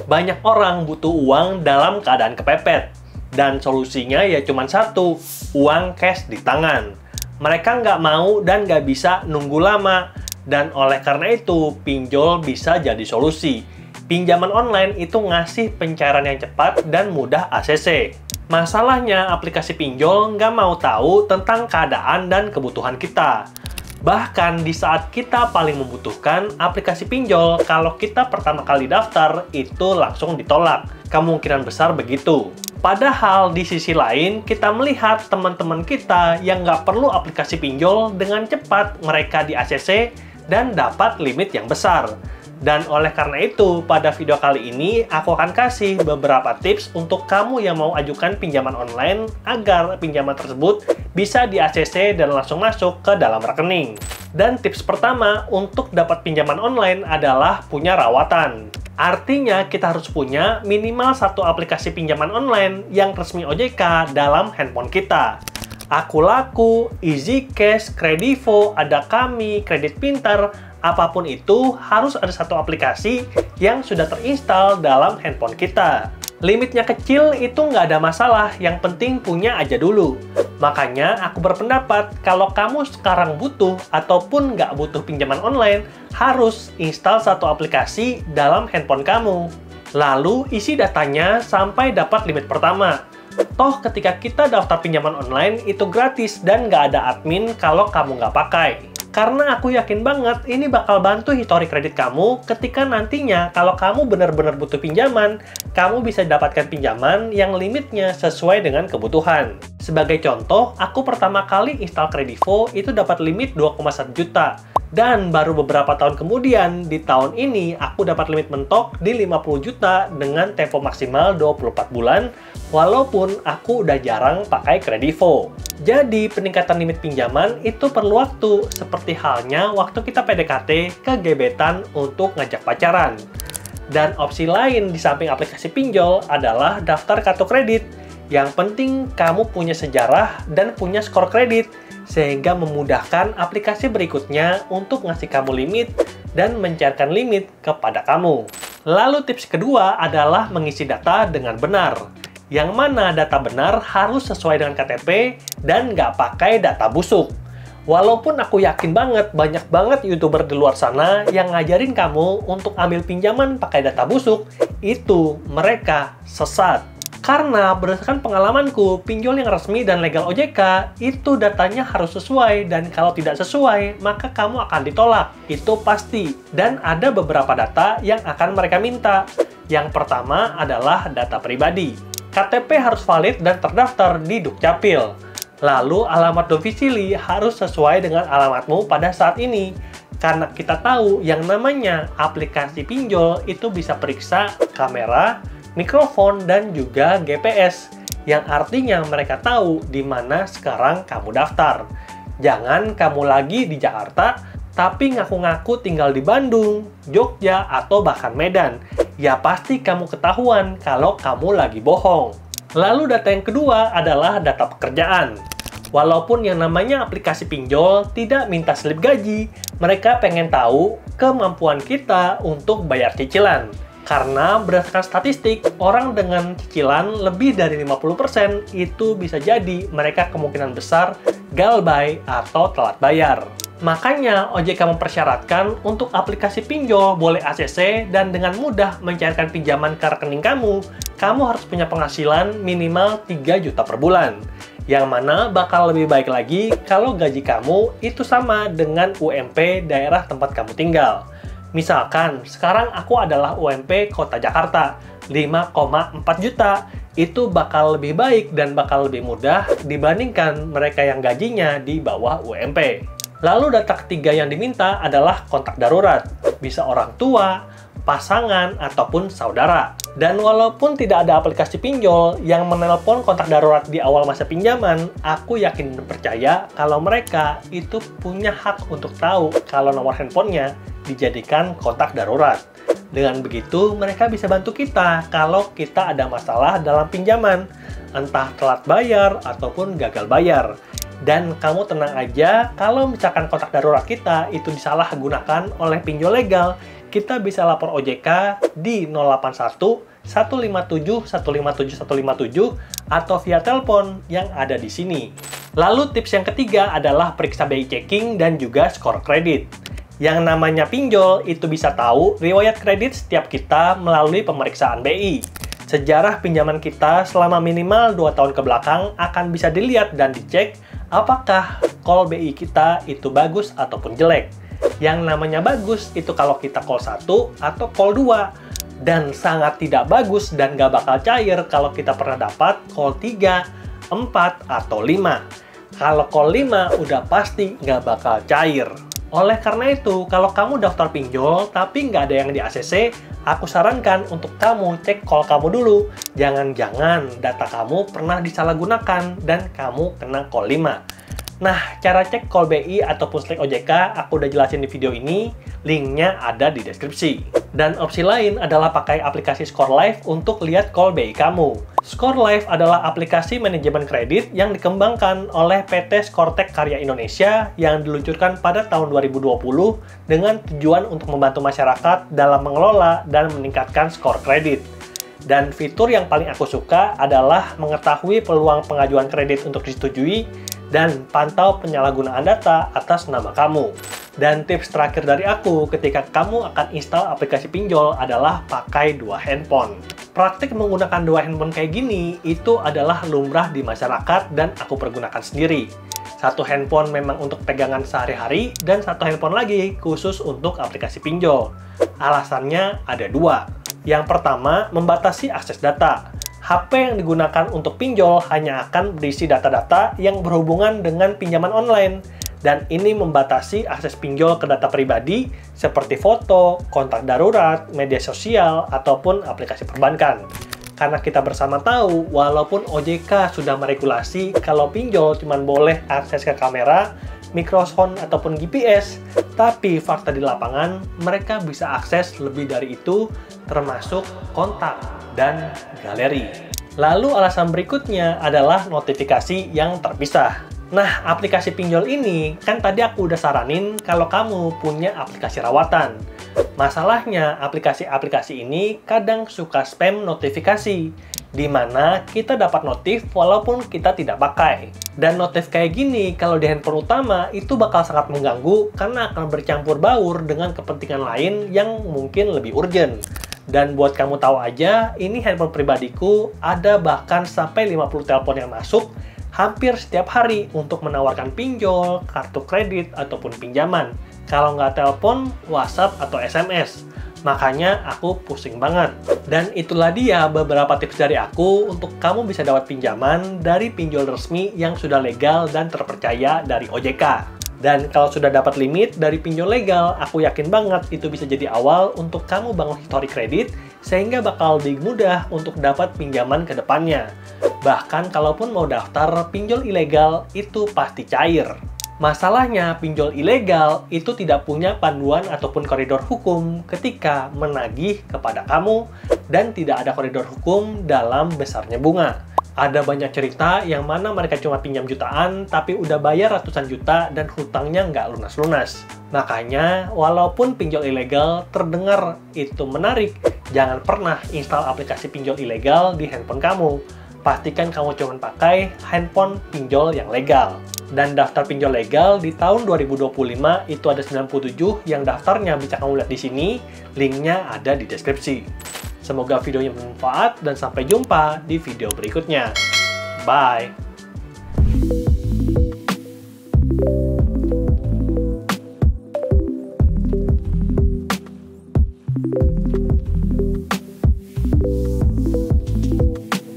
Banyak orang butuh uang dalam keadaan kepepet. Dan solusinya ya cuma satu, uang cash di tangan. Mereka nggak mau dan nggak bisa nunggu lama. Dan oleh karena itu, pinjol bisa jadi solusi. Pinjaman online itu ngasih pencairan yang cepat dan mudah ACC. Masalahnya, aplikasi pinjol nggak mau tahu tentang keadaan dan kebutuhan kita. Bahkan di saat kita paling membutuhkan aplikasi pinjol, kalau kita pertama kali daftar, itu langsung ditolak. Kemungkinan besar begitu. Padahal di sisi lain, kita melihat teman-teman kita yang nggak perlu aplikasi pinjol dengan cepat mereka di ACC dan dapat limit yang besar. Dan oleh karena itu, pada video kali ini aku akan kasih beberapa tips untuk kamu yang mau ajukan pinjaman online agar pinjaman tersebut bisa di ACC dan langsung masuk ke dalam rekening. Dan tips pertama untuk dapat pinjaman online adalah punya rawatan. Artinya kita harus punya minimal satu aplikasi pinjaman online yang resmi OJK dalam handphone kita. Akulaku, EasyCash, Kredivo, Ada Kami, Kredit Pintar, apapun itu harus ada satu aplikasi yang sudah terinstal dalam handphone kita. Limitnya kecil itu nggak ada masalah, yang penting punya aja dulu. Makanya aku berpendapat kalau kamu sekarang butuh ataupun nggak butuh pinjaman online, harus install satu aplikasi dalam handphone kamu. Lalu isi datanya sampai dapat limit pertama. Toh ketika kita daftar pinjaman online itu gratis dan nggak ada admin kalau kamu nggak pakai. Karena aku yakin banget ini bakal bantu histori kredit kamu ketika nantinya kalau kamu benar-benar butuh pinjaman, kamu bisa dapatkan pinjaman yang limitnya sesuai dengan kebutuhan. Sebagai contoh, aku pertama kali install Kredivo itu dapat limit 2,1 juta. Dan baru beberapa tahun kemudian, di tahun ini aku dapat limit mentok di 50 juta dengan tempo maksimal 24 bulan, walaupun aku udah jarang pakai Kredivo. Jadi, peningkatan limit pinjaman itu perlu waktu, seperti halnya waktu kita PDKT ke gebetan untuk ngajak pacaran. Dan opsi lain di samping aplikasi pinjol adalah daftar kartu kredit. Yang penting kamu punya sejarah dan punya skor kredit, sehingga memudahkan aplikasi berikutnya untuk ngasih kamu limit dan mencairkan limit kepada kamu. Lalu tips kedua adalah mengisi data dengan benar. Yang mana data benar harus sesuai dengan KTP dan nggak pakai data busuk. Walaupun aku yakin banget banyak banget YouTuber di luar sana yang ngajarin kamu untuk ambil pinjaman pakai data busuk, itu mereka sesat. Karena berdasarkan pengalamanku, pinjol yang resmi dan legal OJK, itu datanya harus sesuai, dan kalau tidak sesuai, maka kamu akan ditolak. Itu pasti. Dan ada beberapa data yang akan mereka minta. Yang pertama adalah data pribadi. KTP harus valid dan terdaftar di Dukcapil. Lalu alamat domisili harus sesuai dengan alamatmu pada saat ini. Karena kita tahu yang namanya aplikasi pinjol itu bisa periksa kamera, mikrofon, dan juga GPS, yang artinya mereka tahu di mana sekarang kamu daftar. Jangan kamu lagi di Jakarta, tapi ngaku-ngaku tinggal di Bandung, Jogja, atau bahkan Medan. Ya pasti kamu ketahuan kalau kamu lagi bohong. Lalu data yang kedua adalah data pekerjaan. Walaupun yang namanya aplikasi pinjol tidak minta slip gaji, mereka pengen tahu kemampuan kita untuk bayar cicilan. Karena berdasarkan statistik, orang dengan cicilan lebih dari 50% itu bisa jadi mereka kemungkinan besar galbay atau telat bayar. Makanya OJK mempersyaratkan untuk aplikasi pinjol boleh ACC dan dengan mudah mencairkan pinjaman ke rekening kamu harus punya penghasilan minimal 3 juta per bulan. Yang mana bakal lebih baik lagi kalau gaji kamu itu sama dengan UMP daerah tempat kamu tinggal. Misalkan, sekarang aku adalah UMP Kota Jakarta, 5,4 juta. Itu bakal lebih baik dan bakal lebih mudah dibandingkan mereka yang gajinya di bawah UMP. Lalu data ketiga yang diminta adalah kontak darurat. Bisa orang tua, pasangan, ataupun saudara. Dan walaupun tidak ada aplikasi pinjol yang menelpon kontak darurat di awal masa pinjaman, aku yakin dan percaya kalau mereka itu punya hak untuk tahu kalau nomor handphonenya dijadikan kontak darurat. Dengan begitu, mereka bisa bantu kita kalau kita ada masalah dalam pinjaman, entah telat bayar ataupun gagal bayar. Dan kamu tenang aja, kalau misalkan kontak darurat kita itu disalahgunakan oleh pinjol legal, kita bisa lapor OJK di 081 157 157 157 atau via telepon yang ada di sini. Lalu tips yang ketiga adalah periksa BI checking dan juga skor kredit. Yang namanya pinjol itu bisa tahu riwayat kredit setiap kita melalui pemeriksaan BI. Sejarah pinjaman kita selama minimal 2 tahun ke belakang akan bisa dilihat dan dicek apakah call BI kita itu bagus ataupun jelek. Yang namanya bagus itu kalau kita call 1 atau call 2. Dan sangat tidak bagus dan nggak bakal cair kalau kita pernah dapat call 3, 4, atau 5. Kalau call 5 udah pasti nggak bakal cair. Oleh karena itu, kalau kamu daftar pinjol tapi nggak ada yang di ACC, aku sarankan untuk kamu cek call kamu dulu. Jangan-jangan data kamu pernah disalahgunakan dan kamu kena call 5. Nah, cara cek call BI ataupun Slack OJK aku udah jelasin di video ini. Linknya ada di deskripsi. Dan opsi lain adalah pakai aplikasi Score Life untuk lihat call BI kamu. Score Life adalah aplikasi manajemen kredit yang dikembangkan oleh PT Skortek Karya Indonesia yang diluncurkan pada tahun 2020 dengan tujuan untuk membantu masyarakat dalam mengelola dan meningkatkan skor kredit. Dan fitur yang paling aku suka adalah mengetahui peluang pengajuan kredit untuk disetujui dan pantau penyalahgunaan data atas nama kamu. Dan tips terakhir dari aku ketika kamu akan install aplikasi pinjol adalah pakai 2 handphone. Praktik menggunakan 2 handphone kayak gini itu adalah lumrah di masyarakat dan aku pergunakan sendiri. 1 handphone memang untuk pegangan sehari-hari dan 1 handphone lagi khusus untuk aplikasi pinjol. Alasannya ada 2. Yang pertama, membatasi akses data. HP yang digunakan untuk pinjol hanya akan berisi data-data yang berhubungan dengan pinjaman online. Dan ini membatasi akses pinjol ke data pribadi seperti foto, kontak darurat, media sosial, ataupun aplikasi perbankan. Karena kita bersama tahu, walaupun OJK sudah meregulasi kalau pinjol cuma boleh akses ke kamera, mikrofon, ataupun GPS, tapi fakta di lapangan, mereka bisa akses lebih dari itu, termasuk kontak dan galeri. Lalu alasan berikutnya adalah notifikasi yang terpisah. Nah, aplikasi pinjol ini, kan tadi aku udah saranin kalau kamu punya aplikasi rawatan. Masalahnya, aplikasi-aplikasi ini kadang suka spam notifikasi, di mana kita dapat notif walaupun kita tidak pakai. Dan notif kayak gini, kalau di handphone utama, itu bakal sangat mengganggu karena akan bercampur baur dengan kepentingan lain yang mungkin lebih urgent. Dan buat kamu tahu aja, ini handphone pribadiku ada bahkan sampai 50 telepon yang masuk hampir setiap hari untuk menawarkan pinjol, kartu kredit, ataupun pinjaman. Kalau nggak telepon, WhatsApp, atau SMS. Makanya aku pusing banget. Dan itulah dia beberapa tips dari aku untuk kamu bisa dapat pinjaman dari pinjol resmi yang sudah legal dan terpercaya dari OJK. Dan kalau sudah dapat limit dari pinjol legal, aku yakin banget itu bisa jadi awal untuk kamu bangun histori kredit sehingga bakal lebih mudah untuk dapat pinjaman ke depannya. Bahkan kalaupun mau daftar pinjol ilegal, itu pasti cair. Masalahnya, pinjol ilegal itu tidak punya panduan ataupun koridor hukum ketika menagih kepada kamu dan tidak ada koridor hukum dalam besarnya bunga. Ada banyak cerita yang mana mereka cuma pinjam jutaan, tapi udah bayar ratusan juta dan hutangnya nggak lunas-lunas. Makanya, walaupun pinjol ilegal terdengar itu menarik, jangan pernah install aplikasi pinjol ilegal di handphone kamu. Pastikan kamu cuma pakai handphone pinjol yang legal. Dan daftar pinjol legal di tahun 2025 itu ada 97 yang daftarnya bisa kamu lihat di sini, linknya ada di deskripsi. Semoga videonya bermanfaat dan sampai jumpa di video berikutnya. Bye!